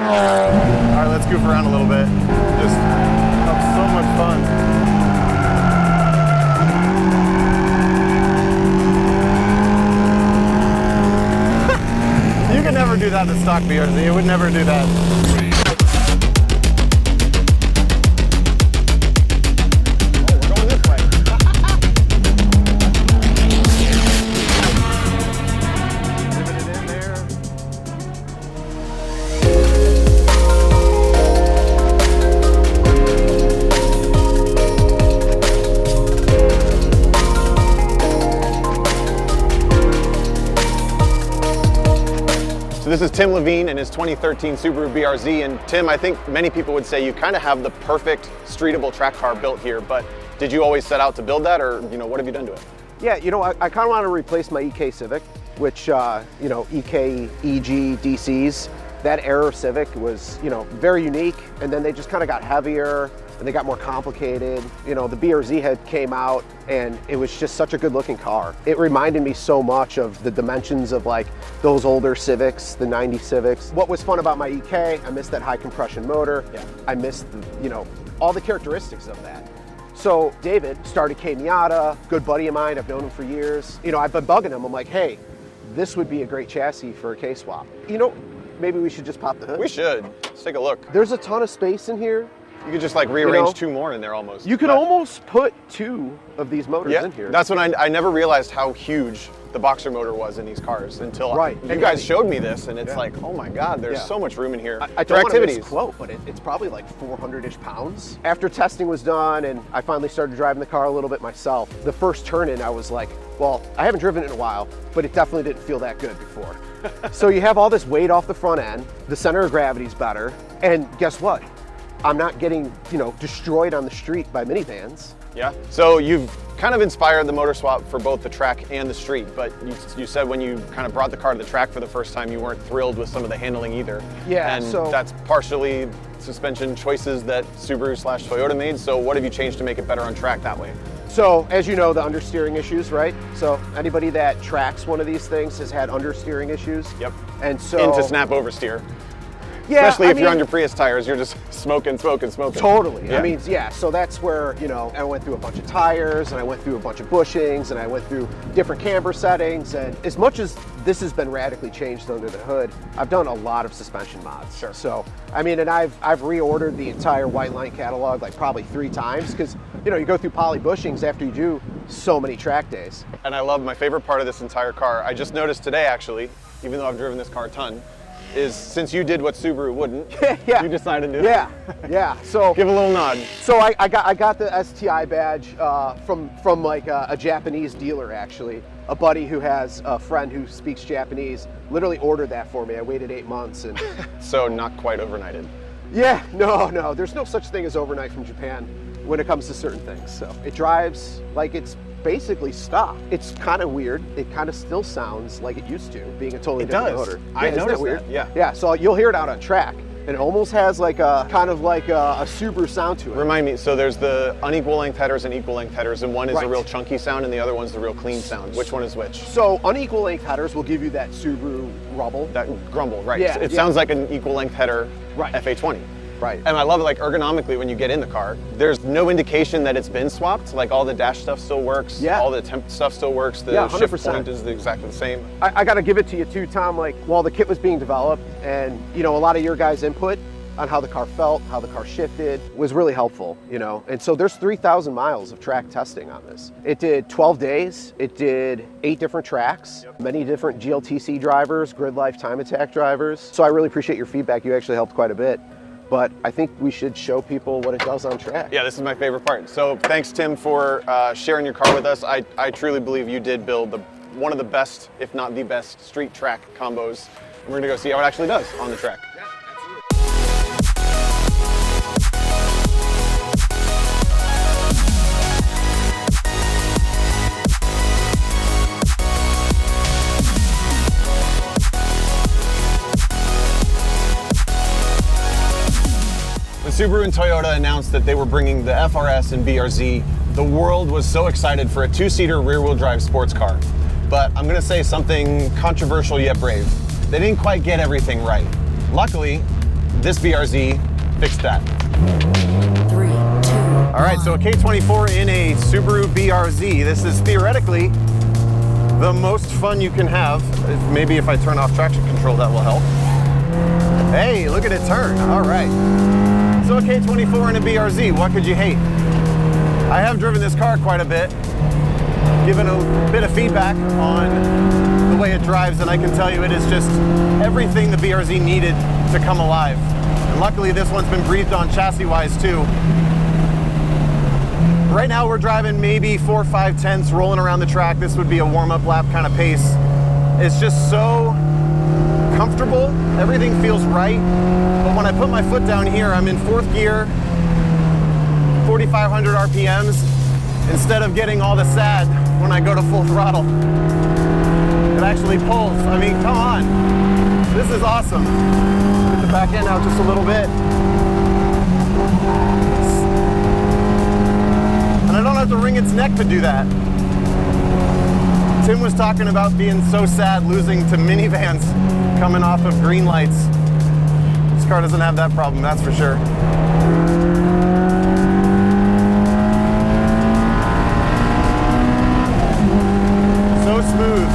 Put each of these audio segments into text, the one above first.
All right, let's goof around a little bit. Just have so much fun. You could never do that in stock BRZ. You would never do that. This is Tim Levine and his 2013 Subaru BRZ. And Tim, I think many people would say you kind of have the perfect streetable track car built here, but did you always set out to build that, or what have you done to it? Yeah, I kind of want to replace my EK Civic, which, EK, EG, DCs. That era of Civic was, very unique, and then they just kind of got heavier and they got more complicated. The BRZ had came out and it was just such a good looking car. It reminded me so much of the dimensions of like those older Civics, the 90 Civics. What was fun about my EK, I missed that high compression motor. Yeah. I missed, all the characteristics of that. So David started K Miata, good buddy of mine, I've known him for years. I've been bugging him, I'm like, hey, this would be a great chassis for a K-swap. Maybe we should just pop the hood. We should. Let's take a look. There's a ton of space in here. You could just like rearrange two more in there almost. You could almost put two of these motors in here. That's when I never realized how huge the boxer motor was in these cars until you guys showed me this, and it's like, oh my God, there's so much room in here I don't want to misquote, but it's probably like 400-ish pounds. After testing was done and I finally started driving the car a little bit myself, the first turn in I was like, well, I haven't driven it in a while, but it definitely didn't feel that good before. So you have all this weight off the front end, the center of gravity's better, and guess what? I'm not getting, destroyed on the street by minivans. Yeah, so you've kind of inspired the motor swap for both the track and the street, but you said when you kind of brought the car to the track for the first time, you weren't thrilled with some of the handling either. Yeah, and that's partially suspension choices that Subaru/Toyota made, so what have you changed to make it better on track that way? So, as you know, the understeering issues, right? So anybody that tracks one of these things has had understeering issues. Yep. And so into snap oversteer. Yeah, especially if you're on your Prius tires, you're just smoking. Totally. Yeah. So that's where, I went through a bunch of tires and I went through a bunch of bushings and I went through different camber settings. And as much as this has been radically changed under the hood, I've done a lot of suspension mods. Sure. So, and I've reordered the entire White Line catalog like probably 3 times because, you go through poly bushings after you do so many track days. And I love my favorite part of this entire car. I just noticed today, actually, even though I've driven this car a ton, is since you did what Subaru wouldn't, you decided to So give a little nod. So I got the STI badge from like a Japanese dealer, actually. A buddy who has a friend who speaks Japanese literally ordered that for me. I waited 8 months and so not quite overnighted. Yeah, no, there's no such thing as overnight from Japan when it comes to certain things. So it drives like it's basically stock. It's kind of weird. It kind of still sounds like it used to, being a totally different motor. I noticed weird. that, yeah. Yeah, so you'll hear it out on track. And it almost has like a kind of like a Subaru sound to it. Remind me, so there's the unequal length headers and equal length headers, and one is a real chunky sound and the other one's the real clean sound. Which one is which? So unequal length headers will give you that Subaru rumble. That grumble, right. Yeah, it sounds like an equal length header FA20. Right. And I love it, like ergonomically when you get in the car, there's no indication that it's been swapped. Like all the dash stuff still works, all the temp stuff still works, the shift point is exactly the same. I gotta give it to you too, Tom, like while the kit was being developed and a lot of your guys' input on how the car felt, how the car shifted was really helpful, and so there's 3,000 miles of track testing on this. It did 12 days, it did 8 different tracks, many different GLTC drivers, GridLife time attack drivers. So I really appreciate your feedback, you actually helped quite a bit. But I think we should show people what it does on track. Yeah, this is my favorite part. So thanks, Tim, for sharing your car with us. I truly believe you did build one of the best, if not the best, street track combos. And we're gonna go see how it actually does on the track. Yeah, absolutely. Subaru and Toyota announced that they were bringing the FRS and BRZ, the world was so excited for a 2-seater rear-wheel drive sports car. But I'm gonna say something controversial yet brave. They didn't quite get everything right. Luckily, this BRZ fixed that. 3, 2, All right, so a K24 in a Subaru BRZ. This is theoretically the most fun you can have. Maybe if I turn off traction control, that will help. Hey, look at it turn. All right. So a K24 in a BRZ, what could you hate? I have driven this car quite a bit, given a bit of feedback on the way it drives, and I can tell you it is just everything the BRZ needed to come alive. And luckily this one's been breathed on chassis-wise too. Right now we're driving maybe 4 or 5 tenths, rolling around the track. This would be a warm-up lap kind of pace. It's just so comfortable, everything feels right. But when I put my foot down here, I'm in 4th gear, 4,500 RPMs, instead of getting all the sad when I go to full throttle. It actually pulls. I mean, come on. This is awesome. Get the back end out just a little bit. And I don't have to wring its neck to do that. Tim was talking about being so sad losing to minivans coming off of green lights. This car doesn't have that problem, that's for sure. So smooth.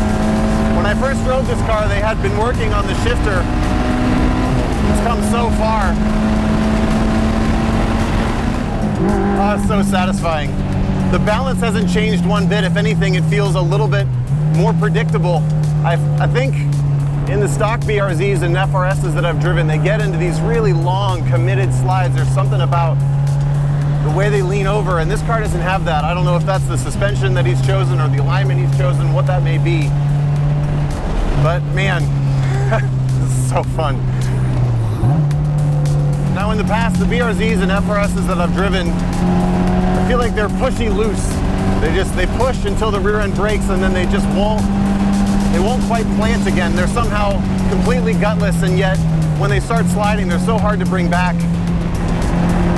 When I first drove this car, they had been working on the shifter. It's come so far. Oh, it's so satisfying. The balance hasn't changed one bit. If anything, it feels a little bit more predictable. I think in the stock BRZs and FRSs that I've driven, they get into these really long, committed slides. There's something about the way they lean over, and this car doesn't have that. I don't know if that's the suspension that he's chosen or the alignment he's chosen, what that may be. But man, this is so fun. Now in the past, the BRZs and FRSs that I've driven, I feel like they're pushy loose. They push until the rear end breaks, and then they won't quite plant again. They're somehow completely gutless, and yet when they start sliding, they're so hard to bring back.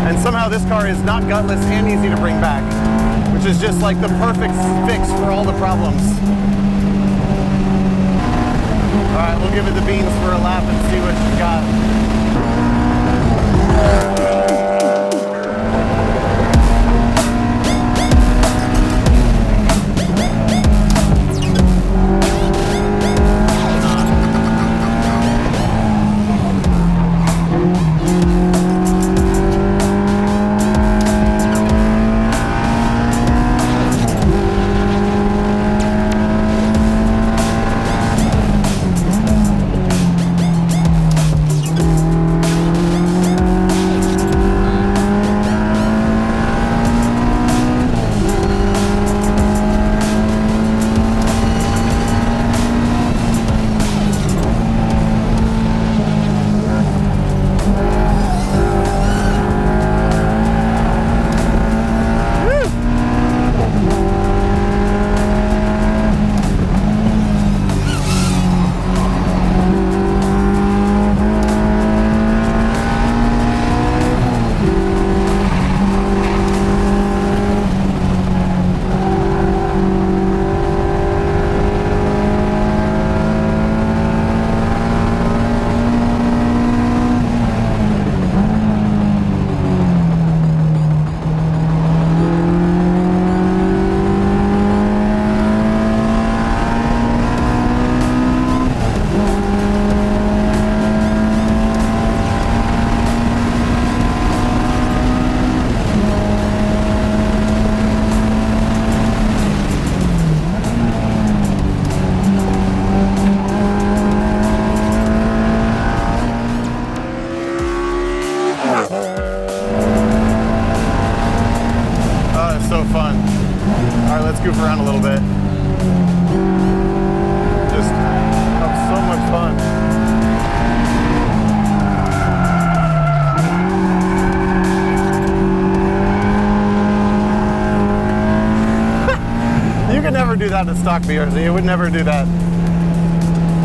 And somehow this car is not gutless and easy to bring back, which is just like the perfect fix for all the problems. All right, we'll give it the beans for a lap and see what you got. Goof around a little bit. Just have so much fun. You could never do that in stock BRZ. It would never do that.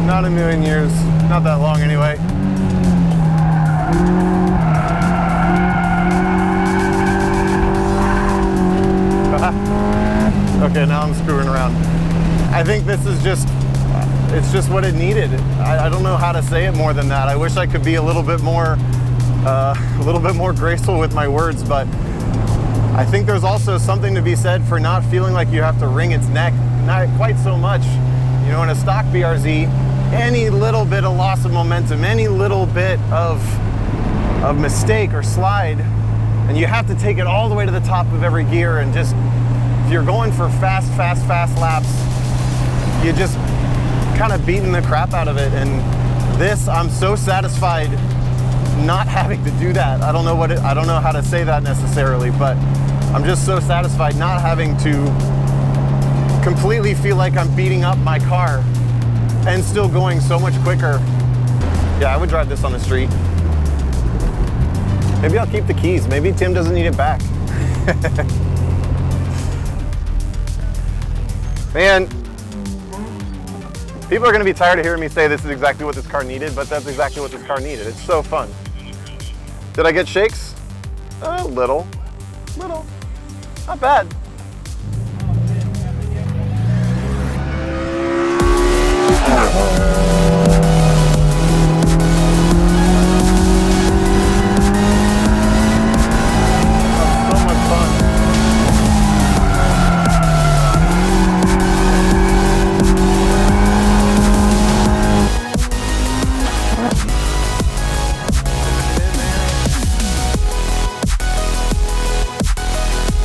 Not a million years. Not that long anyway. Okay, now I'm screwing around. I think this is just, it's just what it needed. I don't know how to say it more than that. I wish I could be a little bit more a little bit more graceful with my words, but I think there's also something to be said for not feeling like you have to wring its neck, not quite so much. You know, in a stock BRZ, any little bit of loss of momentum, any little bit of mistake or slide, and you have to take it all the way to the top of every gear, and just, if you're going for fast laps, you just kind of beating the crap out of it. And this, I'm so satisfied not having to do that. I don't know how to say that necessarily, but I'm just so satisfied not having to completely feel like I'm beating up my car and still going so much quicker. Yeah, I would drive this on the street. Maybe I'll keep the keys. Maybe Tim doesn't need it back. Man, people are gonna be tired of hearing me say this is exactly what this car needed, but that's exactly what this car needed. It's so fun. Did I get shakes? A little, not bad.